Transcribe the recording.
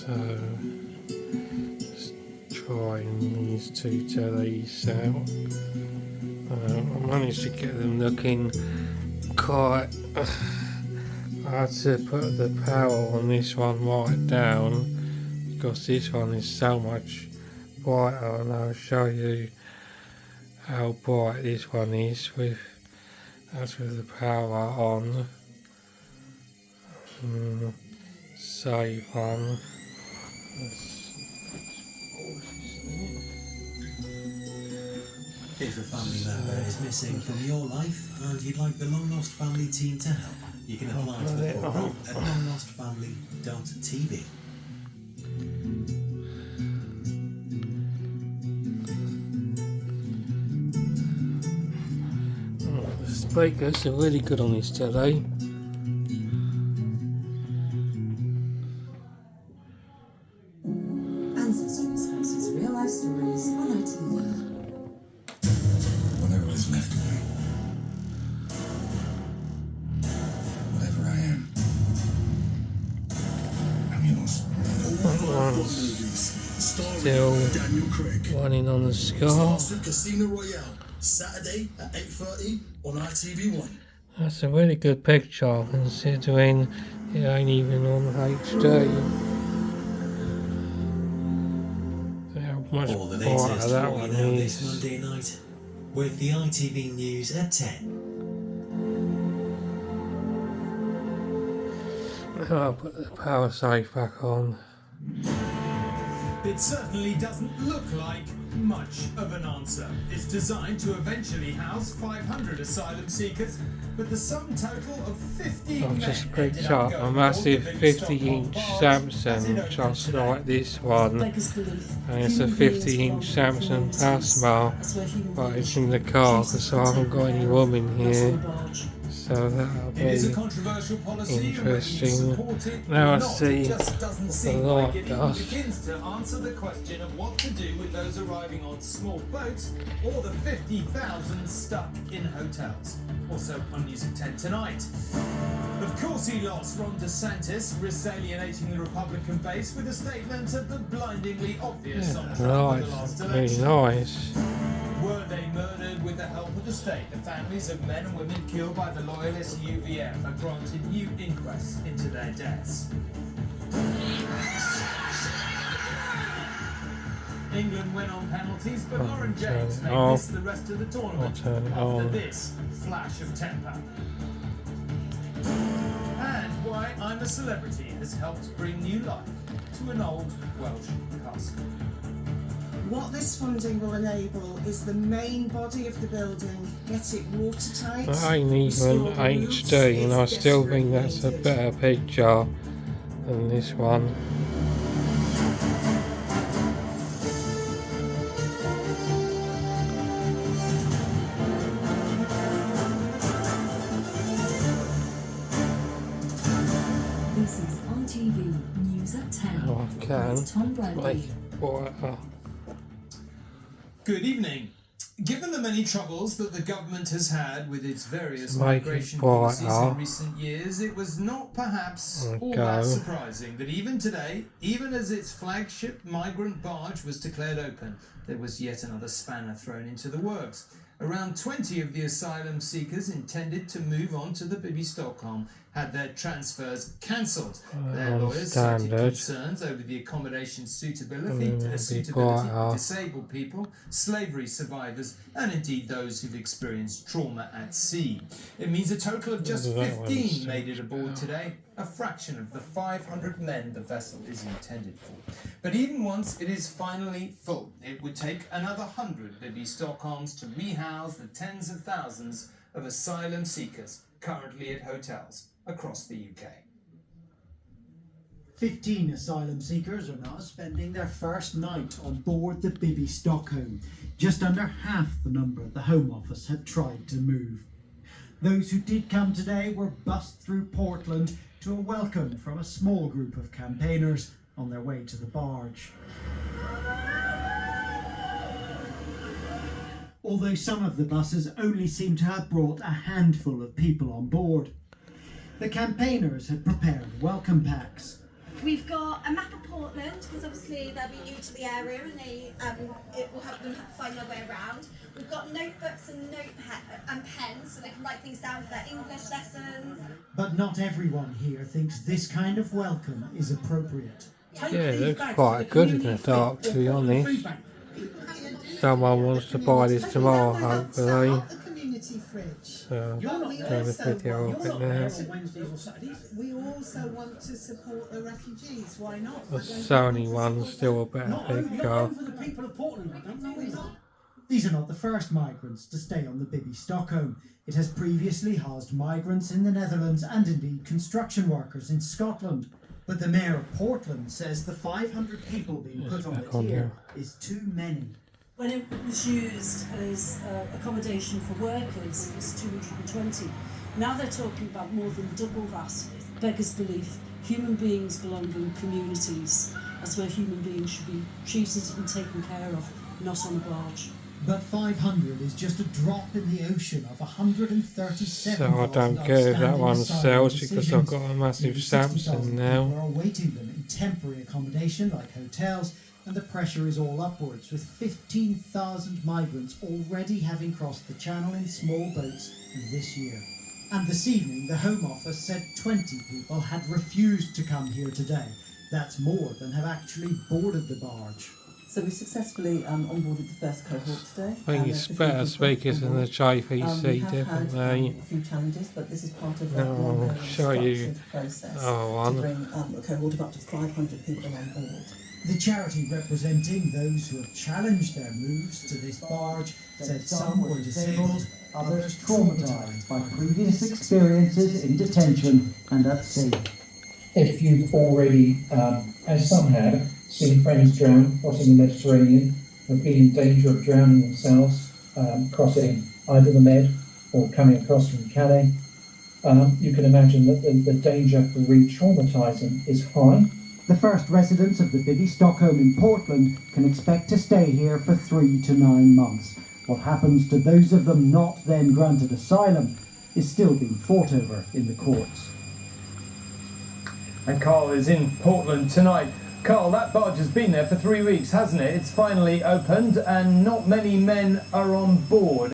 So just trying these two tellies out. I managed to get them looking quite. I had to put the power on this one right down because this one is so much brighter, and I'll show you how bright this one is with the power on. Save one. If a family member is missing from your life and you'd like the long lost family team to help, you can apply to the program at longlostfamily.tv. The speakers are really good on this telly. Ancestry sponsors real life stories on ITV. Whatever is left of me, whatever I am, I'm yours. Still running on the scar. Casino Royale, Saturday at 8:30 on ITV1. That's a really good picture considering it ain't even on HD. How much All the brighter latest that for one you now this is. Monday night with the ITV News at 10. I'll put the power safe back on. It certainly doesn't look like much of an answer. It's designed to eventually house 500 asylum seekers, but the sum total of 15 I've men just picked ended up up a going massive aboard the Stockholm 50-inch barge Samsung, as it opened just today. like this one, and it's a 50-inch Samsung Plasma, but it's in the car because I haven't got any room in here, so that'll It is a be controversial policy, and whether you interesting. support it Now or I not, see it just doesn't what seem the like light it even does. begins to answer the question of what to do with those arriving on small boats or the 50,000 stuck in hotels. Also on News at 10 tonight. Of course he lost. Ron DeSantis risk-alienating the Republican base with a statement of the blindingly obvious on Trump in the last Nice, really election. nice. Were they murdered with the help of the state? The families of men and women killed by the loyalist UVF are granted new inquests into their deaths. England went on penalties, but Lauren James may miss the rest of the tournament after this flash of temper. And why I'm a Celebrity has helped bring new life to an old Welsh castle. What this funding will enable is the main body of the building, get it watertight. I ain't even HD, and I still think that's a better picture than this one. This is ITV News at 10. Oh, I can With Tom Bradley. make it brighter. Good evening. Given the many troubles that the government has had with its various Make it migration policies brighter. in recent years, it was not perhaps There we all go. that surprising that even today, even as its flagship migrant barge was declared open, there was yet another spanner thrown into the works. Around 20 of the asylum seekers intended to move on to the Bibi Stockholm had their transfers cancelled. Their lawyers cited standard. concerns over the accommodation suitability, Be suitability of brighter. disabled people, slavery survivors, and indeed those who've experienced trauma at sea. It means a total of just That one's 15 made it aboard today, a fraction of the 500 men the vessel is intended for. But even once it is finally full, it would take another 100 Bibi Stockholms to rehouse the tens of thousands of asylum seekers currently at hotels across the UK. 15 asylum seekers are now spending their first night on board the Bibi Stockholm, just under half the number the Home Office had tried to move. Those who did come today were bussed through Portland to a welcome from a small group of campaigners on their way to the barge. Although some of the buses only seem to have brought a handful of people on board. The campaigners had prepared welcome packs. We've got a map of Portland, because obviously they'll be new to the area and it will help them find their way around. We've got notebooks and pens, so they can write things down for their English lessons. But not everyone here thinks this kind of welcome is appropriate. Yeah, it looks quite good in the dark, to be honest. Someone wants to buy this tomorrow, hopefully. The community fridge. So, doing a video of it now. We also want to support the refugees. Why not? The Sony one's still a better picture. These are not the first migrants to stay on the Bibby Stockholm. It has previously housed migrants in the Netherlands and indeed construction workers in Scotland. But the Mayor of Portland says the 500 people being put on it here is too many. When it was used as accommodation for workers, it was 220. Now they're talking about more than double that. It beggars belief. Human beings belong in communities. That's where human beings should be treated and taken care of, not on a barge. But 500 is just a drop in the ocean of 137. So I don't care if that one sells because I've got a massive Samsung now. People are awaiting them in temporary accommodation like hotels, and the pressure is all upwards, with 15,000 migrants already having crossed the channel in small boats this year. And this evening, the Home Office said 20 people had refused to come here today. That's more than have actually boarded the barge. So we successfully onboarded the first cohort today. I think it's better speakers than the JPC, definitely. A few challenges, but this is part of I'll show you process to bring a cohort of up to 500 people on board. The charity representing those who have challenged their moves to this barge said some were disabled, others traumatised by previous experiences in detention and at sea. If you've already, as some have, seen friends drown crossing the Mediterranean, or been in danger of drowning themselves, crossing either the Med or coming across from Calais, you can imagine that the danger for re-traumatising is high. The first residents of the Bibby Stockholm in Portland can expect to stay here for 3 to 9 months. What happens to those of them not then granted asylum is still being fought over in the courts. And Carl is in Portland tonight. Carl, that barge has been there for 3 weeks, hasn't it? It's finally opened and not many men are on board.